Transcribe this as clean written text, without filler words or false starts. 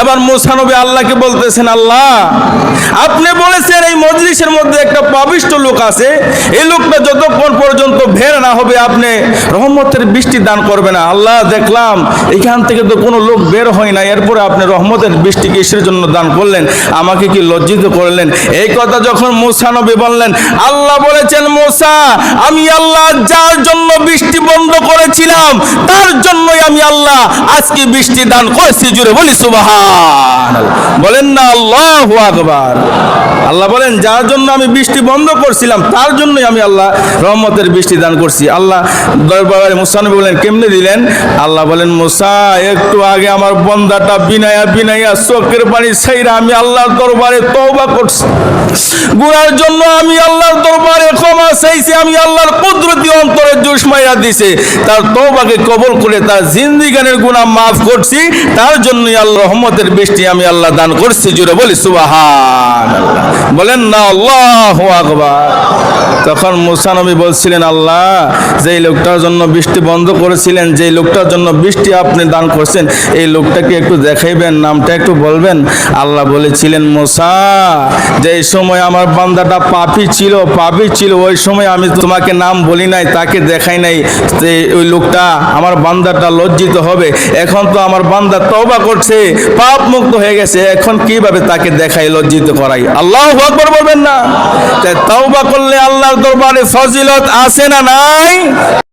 এবার মুসা নবী আল্লাহকে বলতেছেন, আল্লাহ আপনি বলেছেন এই মজলিসের মধ্যে একটা পাপিষ্ঠ লোক আছে, এই লোকটা যতক্ষণ পর্যন্ত বের না হবে আপনি রহমতের বৃষ্টি দান করবে না। আল্লাহ দেখলাম এখান থেকে তো কোনো লোক বের হয় না, এরপরে আপনি রহমতের বৃষ্টি কিসের জন্য দান করলেন, আমাকে কি লজ্জিত করলেন? এই কথা যখন মুসা নবী বললেন, আল্লাহ বলেছেন, মুসা আমি আল্লাহ যার জন্য বৃষ্টি বন্ধ করেছিলাম তার জন্যই আমি আল্লাহ আজকে বৃষ্টি দান করেছি। জুড়ে বলি সুবহানাল্লাহ, বলেন না আল্লাহু আকবার। আল্লাহ বলেন যার জন্য আমি বৃষ্টি বন্ধ করছিলাম তার জন্যই আমি আল্লাহ রহমতের বৃষ্টি দান করছি। আল্লাহ দরবারে মুসা নবী বলেন, কেমনে দিলেন? আল্লাহ বলেন, মুসা একটু আগে আমার বান্দাটা বিনায়া বিনায়া চোখের পানি ছাইরা আমি আল্লাহর দরবারে তওবা করছি, গুনার জন্য আমি আল্লাহর দরবারে ক্ষমা চাইছি, আমি আল্লাহর কুদরতি অন্তরে জোশ মাইরা দিছে, তার তওবাকে কবুল করে তার জিন্দেগানের গুনাহ মাফ করছি, তার জন্যই আল্লাহ রহমতের বৃষ্টি আমি আল্লাহ দান করছি। জুড়ে বলি সুবহানাল্লাহ, বলেন না আল্লাহু আকবার। তখন মুসা নবী বলছিলেন, আল্লাহ যেই লোকটার জন্য বৃষ্টি বন্ধ করেছিলেন, যেই লোকটার জন্য বৃষ্টি আপনি দান করছেন, এই লোকটাকে একটু দেখাইবেন, নামটা একটু বলবেন? আল্লাহ বলেছিলেন, মুসা যেই সময় আমার বান্দাটা পাপী ছিল ওই সময় আমি তোমাকে নাম বলি নাই, তাকে দেখাই নাই, ওই লোকটা আমার বান্দাটা লজ্জিত হবে। এখন তো আমার বান্দা তওবা করছে, পাপ মুক্ত হয়ে গেছে, এখন কিভাবে তাকে দেখাই, লজ্জিত করাই? আল্লাহু আকবার বলবেন না? তওবা করলে আল্লাহর দরবারে ফজিলত আছে না নাই?